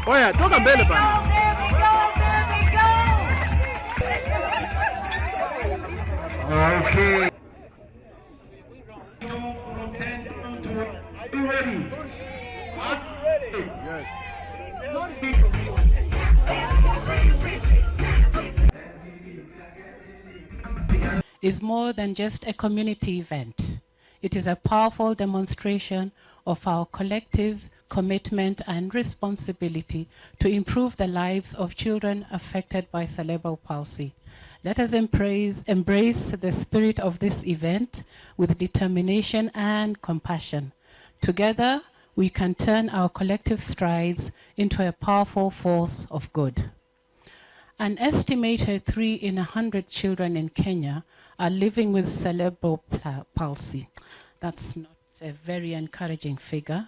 Oya, toka mbele bana. Okay. Are you ready? Yes. Is more than just a community event. It is a powerful demonstration of our collective commitment and responsibility to improve the lives of children affected by cerebral palsy. Let us embrace the spirit of this event with determination and compassion. Together, we can turn our collective strides into a powerful force of good. An estimated 3 in 100 children in Kenya are living with cerebral palsy. That's not a very encouraging figure.